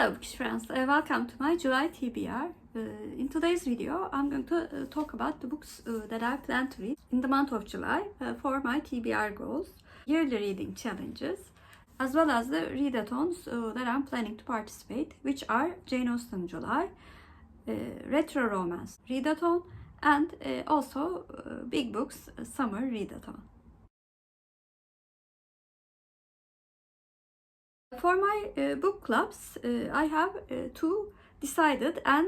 Hello Bookish friends, welcome to my July TBR. In today's video, I'm going to talk about the books that I plan to read in the month of July for my TBR goals, yearly reading challenges, as well as the readathons that I'm planning to participate, which are Jane Austen July, Retro Romance Readathon, and also Big Books Summer Readathon. For my book clubs, I have two decided and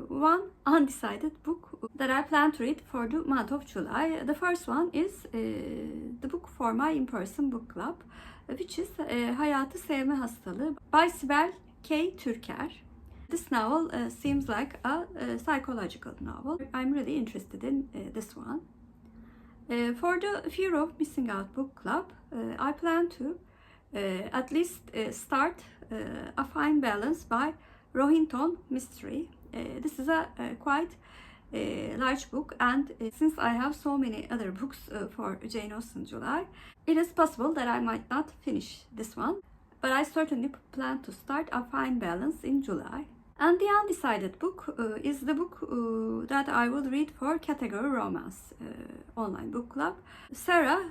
one undecided book that I plan to read for the month of July. The first one is the book for my in-person book club, which is Hayatı, Sevme, Hastalığı by Sibel K. Türker. This novel seems like a psychological novel. I'm really interested in this one. For the Fear of Missing Out book club, I plan to at least start A Fine Balance by Rohinton, Mistry. This is a quite large book, and since I have so many other books for Jane Austen July, it is possible that I might not finish this one, but I certainly plan to start A Fine Balance in July. And the undecided book is the book that I will read for category romance online book club. Sarah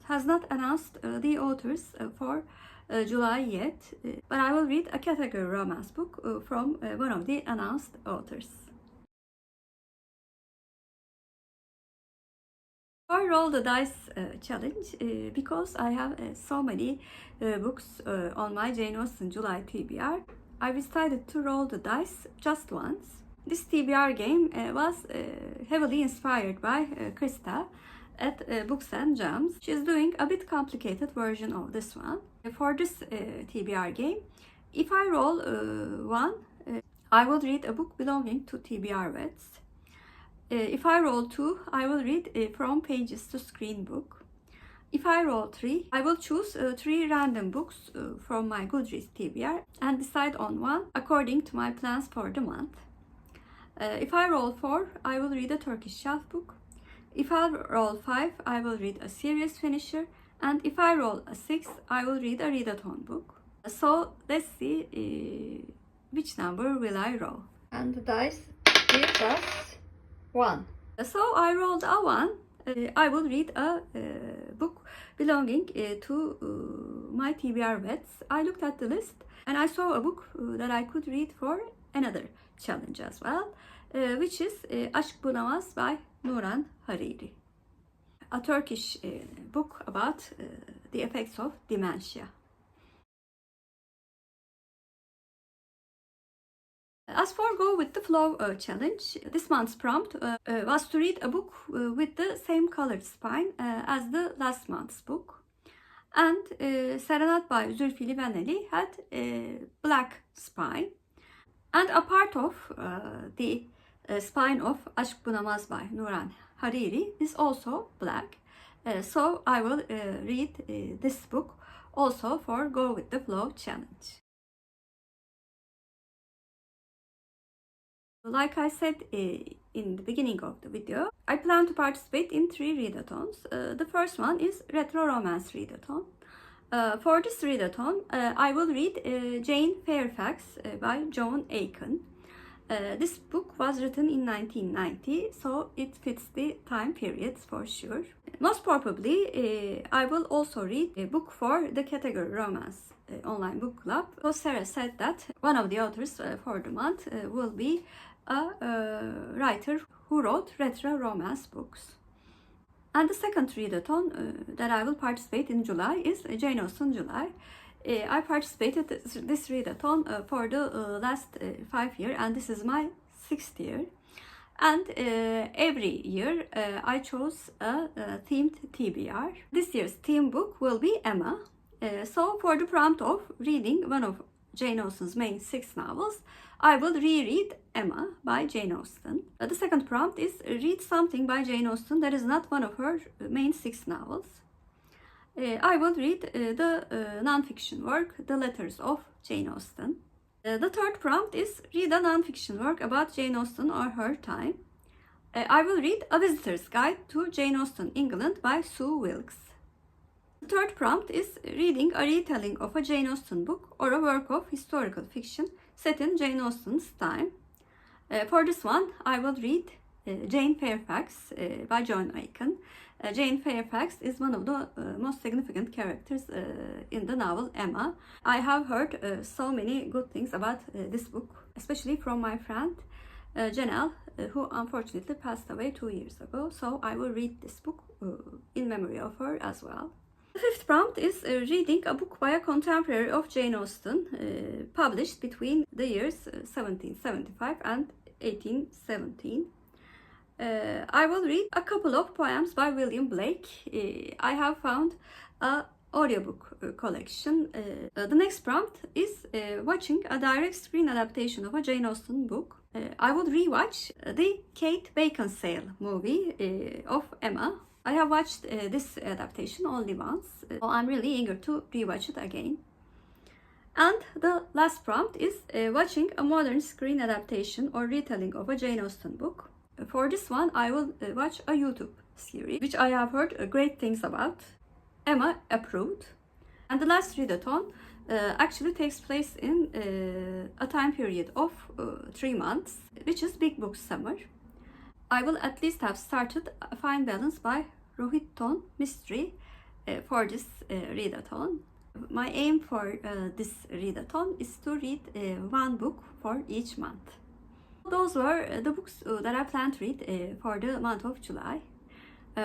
has not announced the authors for July yet, but I will read a category romance book from one of the announced authors. I roll the dice challenge because I have so many books on my Jane Austen July TBR. I decided to roll the dice just once. This TBR game was heavily inspired by Krista at Books and Gems. She's doing a bit complicated version of this one. For this TBR game, if I roll one, I will read a book belonging to TBR Vets. If I roll two, I will read From Pages to Screen book. If I roll 3, I will choose 3 random books from my Goodreads TBR and decide on one according to my plans for the month. If I roll 4, I will read a Turkish shelf book. If I roll 5, I will read a series finisher. And if I roll a 6, I will read a readathon book. So let's see which number will I roll. And the dice gives us 1. So I rolled a 1. I will read a book belonging to my TBR Vets. I looked at the list and I saw a book that I could read for another challenge as well, which is Bunamaz by Nuran, Hariri, a Turkish book about the effects of dementia. As for Go with the Flow challenge, this month's prompt was to read a book with the same colored spine as the last month's book. And Serenat by Zülfü Livaneli had a black spine. And a part of the spine of Aşk Bunamaz by Nuran Hariri is also black. So I will read this book also for Go with the Flow challenge. Like I said in the beginning of the video, I plan to participate in 3 readathons. The first one is Retro Romance Readathon. For this readathon, I will read Jane Fairfax by Joan Aiken. This book was written in 1990, so it fits the time periods for sure. Most probably, I will also read a book for the category romance online book club. So Sarah said that one of the authors for the month will be a writer who wrote retro romance books. And the second readathon that I will participate in July is Jane Austen July. I participated this readathon for the last 5 years, and this is my 6th year. And every year I chose a themed TBR. This year's theme book will be Emma. So for the prompt of reading one of Jane Austen's main 6 novels, I will reread Emma by Jane Austen. The second prompt is read something by Jane Austen that is not one of her main 6 novels. I will read the non-fiction work, The Letters of Jane Austen. The third prompt is read a non-fiction work about Jane Austen or her time. I will read A Visitor's Guide to Jane Austen, England by Sue Wilkes. The third prompt is reading a retelling of a Jane Austen book or a work of historical fiction set in Jane Austen's time. For this one, I will read Jane Fairfax by Joan Aiken. Jane Fairfax is one of the most significant characters in the novel Emma. I have heard so many good things about this book, especially from my friend Janelle, who unfortunately passed away 2 years ago. So I will read this book in memory of her as well. The fifth prompt is reading a book by a contemporary of Jane Austen, published between the years 1775 and 1817. I will read a couple of poems by William Blake. I have found a audiobook collection. The next prompt is watching a direct screen adaptation of a Jane Austen book. I will rewatch the Kate Beckinsale movie of Emma. I have watched this adaptation only once, so I'm really eager to rewatch it again. And the last prompt is watching a modern screen adaptation or retelling of a Jane Austen book. For this one, I will watch a YouTube series, which I have heard great things about. Emma approved. And the last readathon actually takes place in a time period of 3 months, which is Big Book Summer. I will at least have started A Fine Balance by Rohinton Mistry for this readathon. My aim for this readathon is to read one book for each month. Those were the books that I plan to read for the month of July.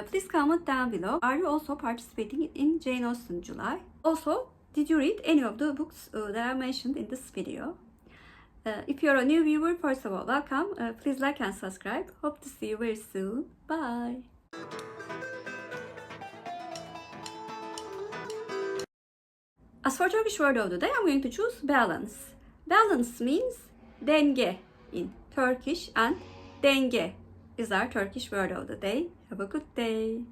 Please comment down below. Are you also participating in Jane Austen July? Also, did you read any of the books that I mentioned in this video? If you're a new viewer, first of all, welcome. Please like and subscribe. Hope to see you very soon. Bye. As for Turkish word of the day, I'm going to choose balance. Balance means denge in Turkish, and denge is our Turkish word of the day. Have a good day.